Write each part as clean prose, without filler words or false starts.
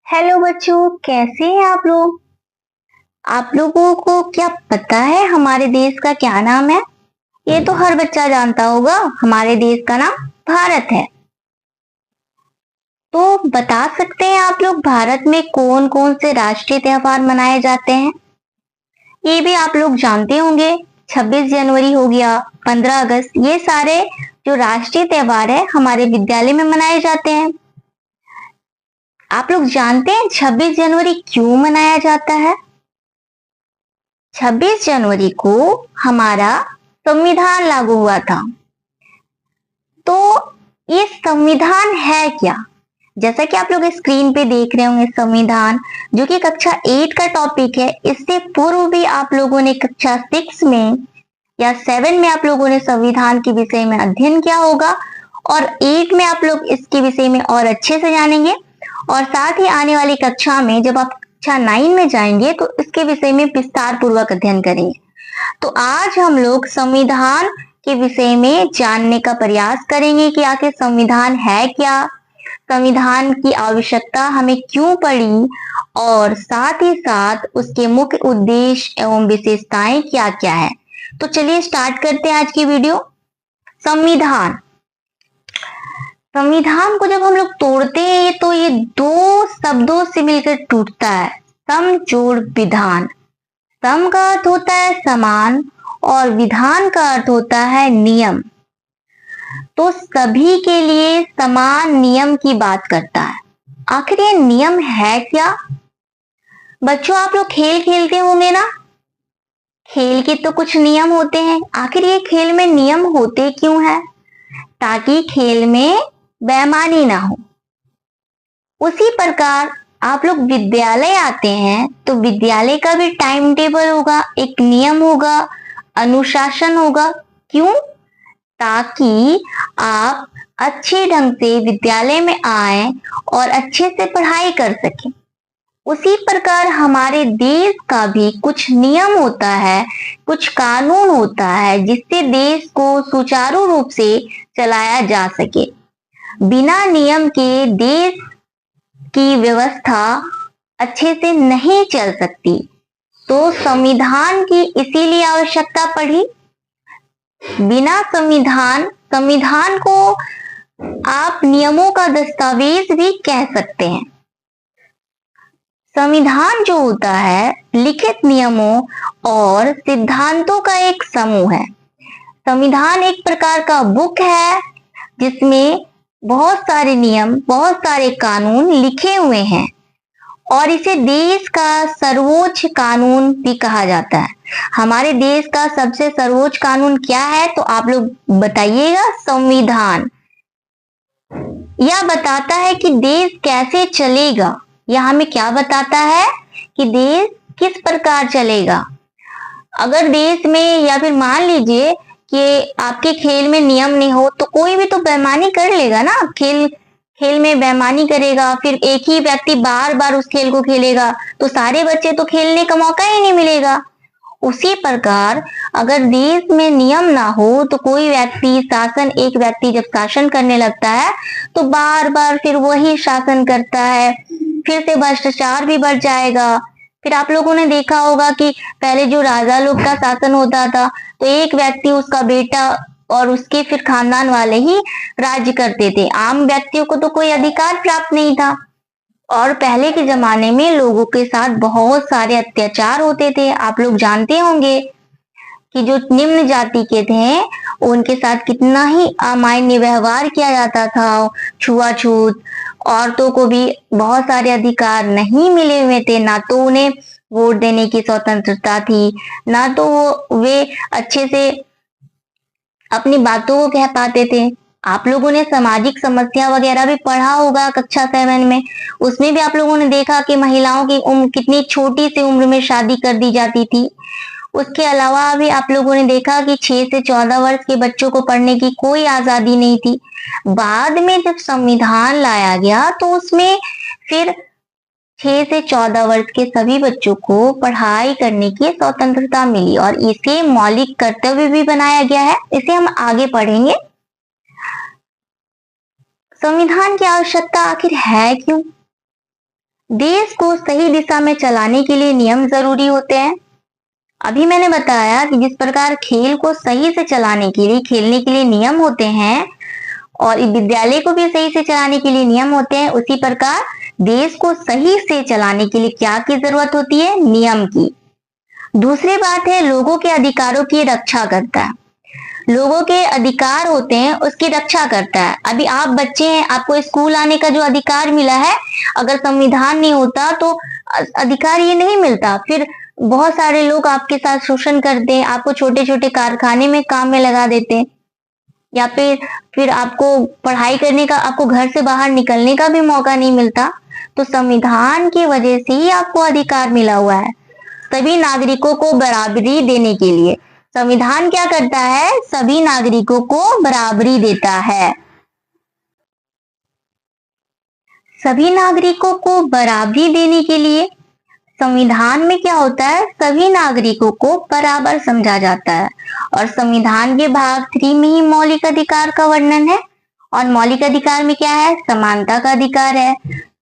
Hello बच्चों, कैसे हैं आप लोग। आप लोगों को क्या पता है हमारे देश का क्या नाम है। ये तो हर बच्चा जानता होगा, हमारे देश का नाम भारत है। तो बता सकते हैं आप लोग भारत में कौन कौन से राष्ट्रीय त्योहार मनाए जाते हैं। ये भी आप लोग जानते होंगे, 26 जनवरी हो गया, 15 अगस्त, ये सारे जो राष्ट्रीय त्योहार है हमारे विद्यालय में मनाए जाते हैं। आप लोग जानते हैं 26 जनवरी क्यों मनाया जाता है। 26 जनवरी को हमारा संविधान लागू हुआ था। तो ये संविधान है क्या, जैसा कि आप लोग स्क्रीन पे देख रहे होंगे संविधान, जो कि कक्षा 8 का टॉपिक है। इससे पूर्व भी आप लोगों ने कक्षा 6 में या 7 में आप लोगों ने संविधान के विषय में अध्ययन किया होगा, और 8 में आप लोग इसके विषय में और अच्छे से जानेंगे। और साथ ही आने वाली कक्षा में जब आप कक्षा 9 में जाएंगे तो इसके विषय में विस्तार पूर्वक अध्ययन करेंगे। तो आज हम लोग संविधान के विषय में जानने का प्रयास करेंगे कि आखिर संविधान है क्या, संविधान की आवश्यकता हमें क्यों पड़ी, और साथ ही साथ उसके मुख्य उद्देश्य एवं विशेषताएं क्या क्या है। तो चलिए स्टार्ट करते हैं आज की वीडियो। संविधान संविधान को जब हम लोग तोड़ते हैं तो ये दो शब्दों से मिलकर टूटता है, सम जोड़ विधान। सम का अर्थ होता है समान और विधान का अर्थ होता है नियम। तो सभी के लिए समान नियम की बात करता है। आखिर ये नियम है क्या। बच्चों, आप लोग खेल खेलते होंगे ना, खेल के तो कुछ नियम होते हैं। आखिर ये खेल में नियम होते क्यों हैं, ताकि खेल में बेईमानी ना हो। उसी प्रकार आप लोग विद्यालय आते हैं तो विद्यालय का भी टाइम टेबल होगा, एक नियम होगा, अनुशासन होगा। क्यों, ताकि आप अच्छे ढंग से विद्यालय में आए और अच्छे से पढ़ाई कर सकें। उसी प्रकार हमारे देश का भी कुछ नियम होता है, कुछ कानून होता है, जिससे देश को सुचारू रूप से चलाया जा सके। बिना नियम के देश की व्यवस्था अच्छे से नहीं चल सकती। तो संविधान की इसीलिए आवश्यकता पड़ी। बिना संविधान को आप नियमों का दस्तावेज भी कह सकते हैं। संविधान जो होता है लिखित नियमों और सिद्धांतों का एक समूह है। संविधान एक प्रकार का बुक है जिसमें बहुत सारे नियम, बहुत सारे कानून लिखे हुए हैं, और इसे देश का सर्वोच्च कानून भी कहा जाता है। हमारे देश का सबसे सर्वोच्च कानून क्या है, तो आप लोग बताइएगा। संविधान यह बताता है कि देश कैसे चलेगा, यह हमें क्या बताता है कि देश किस प्रकार चलेगा। अगर देश में या फिर मान लीजिए कि आपके खेल में नियम नहीं हो तो कोई भी तो बेईमानी कर लेगा ना। खेल में बेईमानी करेगा, फिर एक ही व्यक्ति बार बार उस खेल को खेलेगा तो सारे बच्चे तो खेलने का मौका ही नहीं मिलेगा। उसी प्रकार अगर देश में नियम ना हो तो कोई व्यक्ति एक व्यक्ति जब शासन करने लगता है तो बार बार फिर वही शासन करता है, फिर से भ्रष्टाचार भी बढ़ जाएगा। फिर आप लोगों ने देखा होगा कि पहले जो राजा लोग का शासन होता था तो एक व्यक्ति, उसका बेटा और उसके फिर खानदान वाले ही राज्य करते थे। आम व्यक्तियों को तो कोई अधिकार प्राप्त नहीं था। और पहले के जमाने में लोगों के साथ बहुत सारे अत्याचार होते थे। आप लोग जानते होंगे कि जो निम्न जाति के थे उनके साथ कितना ही अमान्य व्यवहार किया जाता था, छुआछूत। औरतों को भी बहुत सारे अधिकार नहीं मिले हुए थे, ना तो उन्हें वोट देने की स्वतंत्रता थी, ना तो वे अच्छे से अपनी बातों को कह पाते थे। आप लोगों ने सामाजिक समस्या वगैरह भी पढ़ा होगा कक्षा 7 में। उसमें भी आप लोगों ने देखा कि महिलाओं की उम्र कितनी छोटी सी उम्र में शादी कर दी जाती थी। उसके अलावा भी आप लोगों ने देखा कि 6 से 14 वर्ष के बच्चों को पढ़ने की कोई आजादी नहीं थी। बाद में जब संविधान लाया गया तो उसमें फिर 6 से 14 वर्ष के सभी बच्चों को पढ़ाई करने की स्वतंत्रता मिली, और इसे मौलिक कर्तव्य भी बनाया गया है। इसे हम आगे पढ़ेंगे। संविधान की आवश्यकता आखिर है क्यों। देश को सही दिशा में चलाने के लिए नियम जरूरी होते हैं। अभी मैंने बताया कि जिस प्रकार खेल को सही से चलाने के लिए, खेलने के लिए नियम होते हैं और विद्यालय को भी सही से चलाने के लिए नियम होते हैं, उसी प्रकार देश को सही से चलाने के लिए क्या की जरूरत होती है? नियम की। दूसरी बात है, लोगों के अधिकारों की रक्षा करता है। लोगों के अधिकार होते हैं उसकी रक्षा करता है। अभी आप बच्चे हैं, आपको स्कूल आने का जो अधिकार मिला है, अगर संविधान नहीं होता तो अधिकार ये नहीं मिलता। फिर बहुत सारे लोग आपके साथ शोषण करते हैं, आपको छोटे छोटे कारखाने में काम में लगा देते हैं, या फिर आपको पढ़ाई करने का, आपको घर से बाहर निकलने का भी मौका नहीं मिलता। तो संविधान की वजह से ही आपको अधिकार मिला हुआ है सभी नागरिकों को बराबरी देने के लिए। संविधान क्या करता है? सभी नागरिकों को बराबरी देता है। सभी नागरिकों को बराबरी देने के लिए संविधान में क्या होता है? सभी नागरिकों को बराबर समझा जाता है। और संविधान के भाग 3 में ही मौलिक अधिकार का वर्णन है। और मौलिक अधिकार में क्या है? समानता का अधिकार है,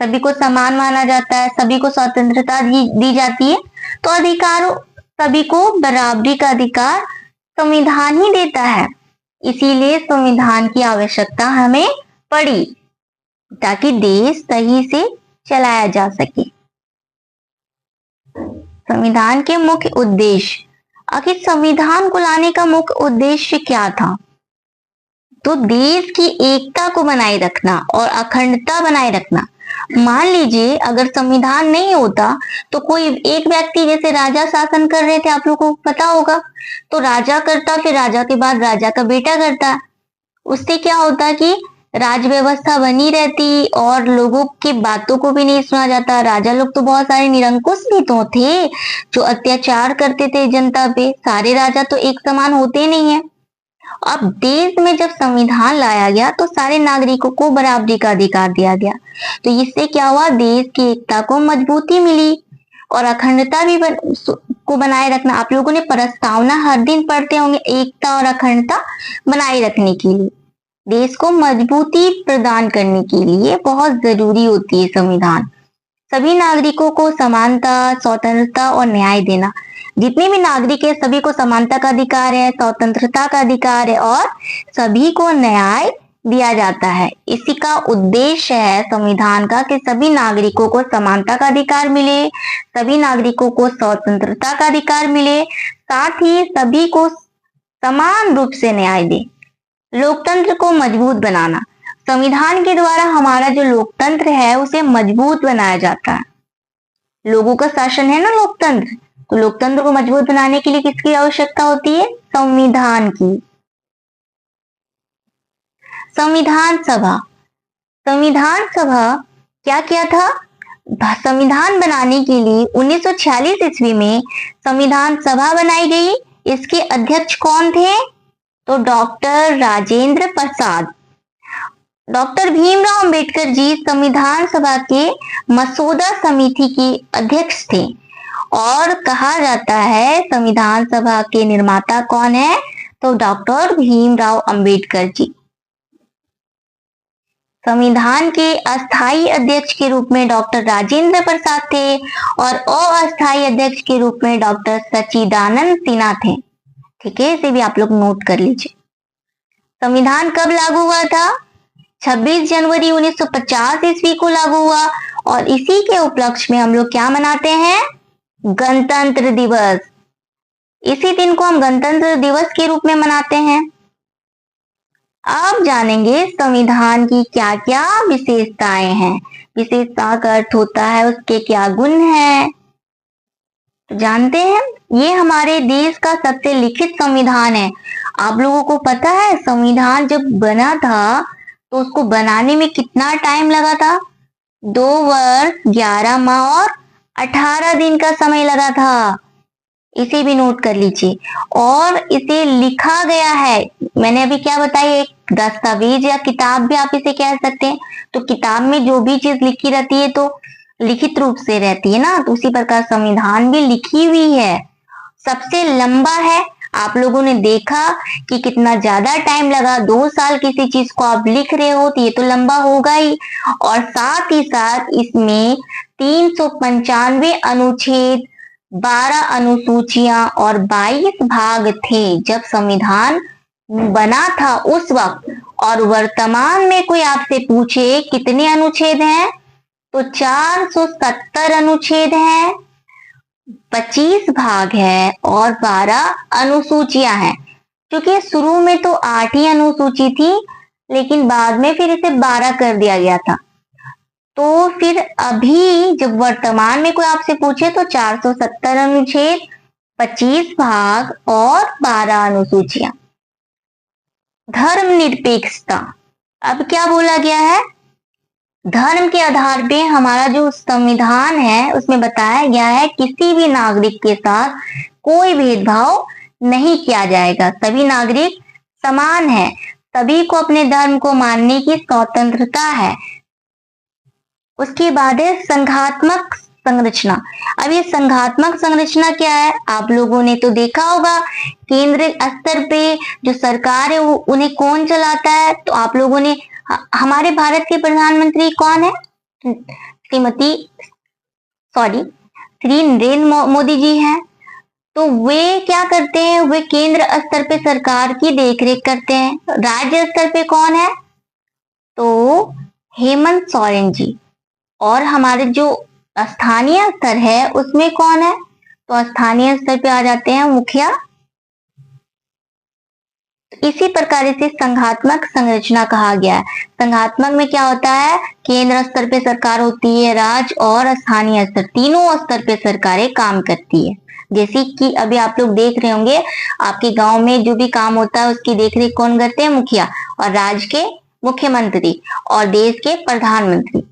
सभी को समान माना जाता है, सभी को स्वतंत्रता दी जाती है। तो अधिकारों, सभी को बराबरी का अधिकार संविधान ही देता है। इसीलिए संविधान की आवश्यकता हमें पड़ी, ताकि देश सही से चलाया जा सके। संविधान के मुख्य उद्देश्य। आखिर संविधान को लाने का मुख्य उद्देश्य क्या था? तो देश की एकता को बनाए रखना और अखंडता बनाए रखना। मान लीजिए अगर संविधान नहीं होता तो कोई एक व्यक्ति, जैसे राजा शासन कर रहे थे, आप लोगों को पता होगा, तो राजा करता, फिर राजा के बाद राजा का बेटा करता। उससे क्या होता कि राज व्यवस्था बनी रहती और लोगों की बातों को भी नहीं सुना जाता। राजा लोग तो बहुत सारे निरंकुश भी तो थे जो अत्याचार करते थे जनता पे। सारे राजा तो एक समान होते नहीं है। अब देश में जब संविधान लाया गया तो सारे नागरिकों को बराबरी का अधिकार दिया गया। तो इससे क्या हुआ? देश की एकता को मजबूती मिली और अखंडता भी को बनाए रखना। आप लोगों ने प्रस्तावना हर दिन पढ़ते होंगे, एकता और अखंडता बनाए रखने के लिए, देश को मजबूती प्रदान करने के लिए बहुत जरूरी होती है संविधान। सभी नागरिकों को समानता, स्वतंत्रता और न्याय देना। जितने भी नागरिक है सभी को समानता का अधिकार है, स्वतंत्रता का अधिकार है और सभी को न्याय दिया जाता है। इसी का उद्देश्य है संविधान का कि सभी नागरिकों को समानता का अधिकार मिले, सभी नागरिकों को स्वतंत्रता का अधिकार मिले, साथ ही सभी को समान रूप से न्याय दे। लोकतंत्र को मजबूत बनाना। संविधान के द्वारा हमारा जो लोकतंत्र है उसे मजबूत बनाया जाता है। लोगों का शासन है ना लोकतंत्र, तो लोकतंत्र को मजबूत बनाने के लिए किसकी आवश्यकता होती है? संविधान की। संविधान सभा। संविधान सभा क्या किया था? संविधान बनाने के लिए 1946 ईस्वी में संविधान सभा बनाई गई। इसके अध्यक्ष कौन थे? तो डॉक्टर राजेंद्र प्रसाद। डॉक्टर भीमराव अंबेडकर जी संविधान सभा के मसौदा समिति के अध्यक्ष थे। और कहा जाता है संविधान सभा के निर्माता कौन है? तो डॉक्टर भीमराव अंबेडकर जी। संविधान के अस्थायी अध्यक्ष के रूप में डॉक्टर राजेंद्र प्रसाद थे और अस्थायी अध्यक्ष के रूप में डॉक्टर सच्चिदानंद सिन्हा थे। ठीक है, इसे भी आप लोग नोट कर लीजिए। संविधान कब लागू हुआ था? 26 जनवरी 1950 ईस्वी को लागू हुआ और इसी के उपलक्ष्य में हम लोग क्या मनाते हैं? गणतंत्र दिवस। इसी दिन को हम गणतंत्र दिवस के रूप में मनाते हैं। अब जानेंगे संविधान की क्या क्या विशेषताएं हैं। विशेषता का अर्थ होता है उसके क्या गुण हैं, तो जानते हैं। ये हमारे देश का सबसे लिखित संविधान है। आप लोगों को पता है संविधान जब बना था तो उसको बनाने में कितना टाइम लगा था? 2 वर्ष 11 माह और 18 दिन का समय लगा था। इसे भी नोट कर लीजिए। और इसे लिखा गया है, मैंने अभी क्या बताया, एक दस्तावेज या किताब भी आप इसे कह सकते हैं। तो किताब में जो भी चीज लिखी रहती है तो लिखित रूप से रहती है ना, तो उसी प्रकार संविधान भी लिखी हुई है। सबसे लंबा है। आप लोगों ने देखा कि कितना ज्यादा टाइम लगा। 2 साल किसी चीज को आप लिख रहे हो तो ये तो लंबा होगा ही। और साथ ही साथ इसमें 395 अनुच्छेद, 12 अनुसूचियां और 22 भाग थे जब संविधान बना था उस वक्त। और वर्तमान में कोई आपसे पूछे कितने अनुच्छेद हैं, तो 470 अनुच्छेद हैं, 25 भाग है और 12 अनुसूचियां हैं। क्योंकि शुरू में तो 8 ही अनुसूची थी, लेकिन बाद में फिर इसे 12 कर दिया गया था। तो फिर अभी जब वर्तमान में कोई आपसे पूछे तो 470 अनुच्छेद, 25 भाग और 12 अनुसूचियां। धर्मनिरपेक्षता, अब क्या बोला गया है, धर्म के आधार पे हमारा जो संविधान है उसमें बताया गया है किसी भी नागरिक के साथ कोई भेदभाव नहीं किया जाएगा। सभी नागरिक समान है, सभी को अपने धर्म को मानने की स्वतंत्रता है। उसके बाद है संघात्मक संरचना। अब ये संघात्मक संरचना क्या है, आप लोगों ने तो देखा होगा केंद्र स्तर पे जो सरकार है वो उन्हें कौन चलाता है, तो आप लोगों ने हमारे भारत के प्रधानमंत्री कौन है, श्री नरेंद्र मोदी जी हैं। तो वे क्या करते हैं, वे केंद्र स्तर पे सरकार की देखरेख करते हैं। राज्य स्तर पे कौन है, तो हेमंत सोरेन जी। और हमारे जो स्थानीय स्तर है उसमें कौन है, तो स्थानीय स्तर पे आ जाते हैं मुखिया। इसी प्रकार से संघात्मक संरचना कहा गया है। संघात्मक में क्या होता है, केंद्र स्तर पे सरकार होती है, राज्य और स्थानीय स्तर तीनों स्तर पे सरकारें काम करती है। जैसे कि अभी आप लोग देख रहे होंगे आपके गांव में जो भी काम होता है उसकी देखरेख कौन करते हैं, मुखिया, और राज्य के मुख्यमंत्री और देश के प्रधानमंत्री।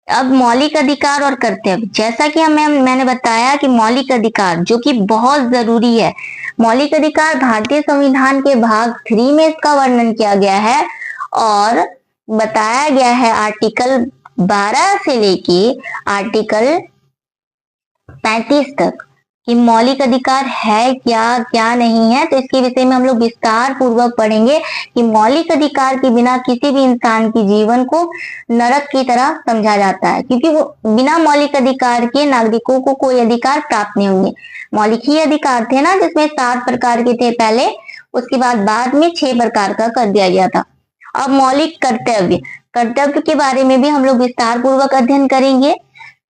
अब मौलिक अधिकार और कर्तव्य, जैसा कि मैंने बताया कि मौलिक अधिकार जो कि बहुत जरूरी है, मौलिक अधिकार भारतीय संविधान के भाग 3 में इसका वर्णन किया गया है और बताया गया है आर्टिकल 12 से लेके आर्टिकल 35 तक कि मौलिक अधिकार है क्या क्या नहीं है। तो इसके विषय में हम लोग विस्तार पूर्वक पढ़ेंगे कि मौलिक अधिकार के बिना किसी भी इंसान के जीवन को नरक की तरह समझा जाता है, क्योंकि वो बिना मौलिक अधिकार के नागरिकों को कोई अधिकार प्राप्त नहीं होंगे। मौलिक ही अधिकार थे ना, जिसमें 7 प्रकार के थे पहले, उसके बाद में 6 प्रकार का कर दिया गया था। अब मौलिक कर्तव्य, कर्तव्य के बारे में भी हम लोग विस्तार पूर्वक अध्ययन करेंगे।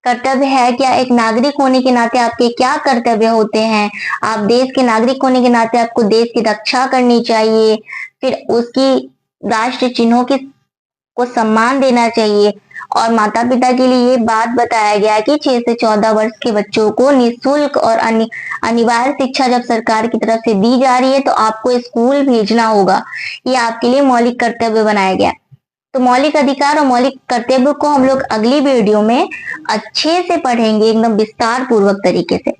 कर्तव्य है क्या, एक नागरिक होने के नाते आपके क्या कर्तव्य होते हैं। आप देश के नागरिक होने के नाते आपको देश की रक्षा करनी चाहिए, फिर उसकी राष्ट्र चिन्हों की को सम्मान देना चाहिए। और माता पिता के लिए ये बात बताया गया है कि 6 से 14 वर्ष के बच्चों को निःशुल्क और अनिवार्य शिक्षा जब सरकार की तरफ से दी जा रही है तो आपको स्कूल भेजना होगा। ये आपके लिए मौलिक कर्तव्य बनाया गया। तो मौलिक अधिकार और मौलिक कर्तव्य को हम लोग अगली वीडियो में अच्छे से पढ़ेंगे, एकदम विस्तार पूर्वक तरीके से।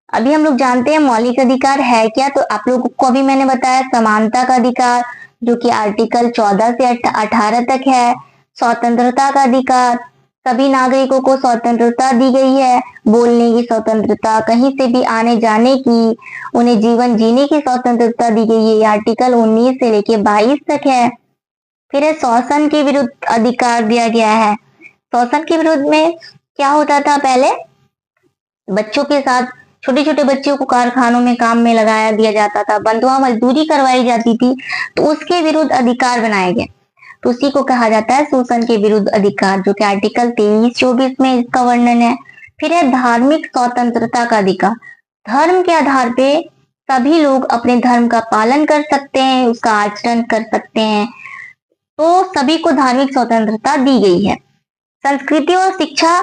अभी हम लोग जानते हैं मौलिक अधिकार है क्या। तो आप लोगों को अभी मैंने बताया समानता का अधिकार जो कि आर्टिकल 14 से 18 तक है। स्वतंत्रता का अधिकार, सभी नागरिकों को स्वतंत्रता दी गई है, बोलने की स्वतंत्रता, कहीं से भी आने जाने की, उन्हें जीवन जीने की स्वतंत्रता दी गई है। ये आर्टिकल 19 से लेके 22 तक है। फिर शोषण के विरुद्ध अधिकार दिया गया है। शोषण के विरुद्ध में क्या होता था, पहले बच्चों के साथ छोटे छोटे बच्चों को कारखानों में काम में लगाया दिया जाता था, बंधुआ मजदूरी करवाई जाती थी, तो उसके विरुद्ध अधिकार बनाए गए। तो उसी को कहा जाता है शोषण के विरुद्ध अधिकार, जो कि आर्टिकल 23-24 में इसका वर्णन है। फिर है धार्मिक स्वतंत्रता का अधिकार। धर्म के आधार पे सभी लोग अपने धर्म का पालन कर सकते हैं, उसका आचरण कर सकते हैं, तो सभी को धार्मिक स्वतंत्रता दी गई है। संस्कृति और शिक्षा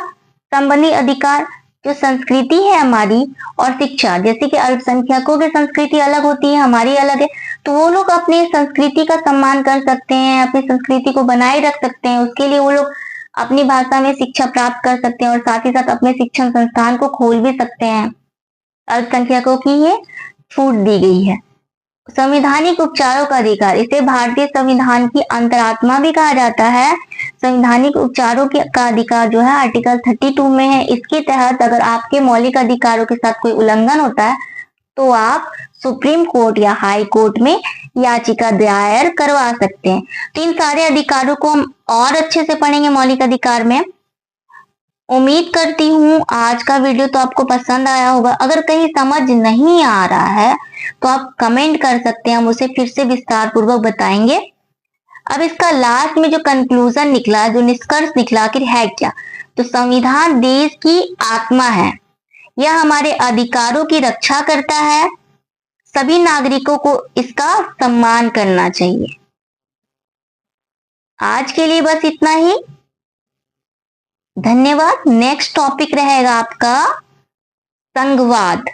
संबंधी अधिकार, जो संस्कृति है हमारी और शिक्षा, जैसे कि अल्पसंख्यकों की संस्कृति अलग होती है, हमारी अलग है, तो वो लोग अपनी संस्कृति का सम्मान कर सकते हैं, अपनी संस्कृति को बनाए रख सकते हैं। उसके लिए वो लोग अपनी भाषा में शिक्षा प्राप्त कर सकते हैं और साथ ही साथ अपने शिक्षण संस्थान को खोल भी सकते हैं। अल्पसंख्यकों की ये छूट दी गई है। संवैधानिक उपचारों का अधिकार, इसे भारतीय संविधान की अंतरात्मा भी कहा जाता है। संवैधानिक उपचारों का अधिकार जो है आर्टिकल 32 में है। इसके तहत अगर आपके मौलिक अधिकारों के साथ कोई उल्लंघन होता है तो आप सुप्रीम कोर्ट या हाई कोर्ट में याचिका दायर करवा सकते हैं। तो इन सारे अधिकारों को हम और अच्छे से पढ़ेंगे मौलिक अधिकार में। उम्मीद करती हूँ आज का वीडियो तो आपको पसंद आया होगा। अगर कहीं समझ नहीं आ रहा है तो आप कमेंट कर सकते हैं, हम उसे फिर से विस्तार पूर्वक बताएंगे। अब इसका लास्ट में जो कंक्लूजन निकला, जो निष्कर्ष निकला, आखिर है क्या? तो संविधान देश की आत्मा है। यह हमारे अधिकारों की रक्षा करता है। सभी नागरिकों को इसका सम्मान करना चाहिए। आज के लिए बस इतना ही। धन्यवाद। नेक्स्ट टॉपिक रहेगा आपका संघवाद।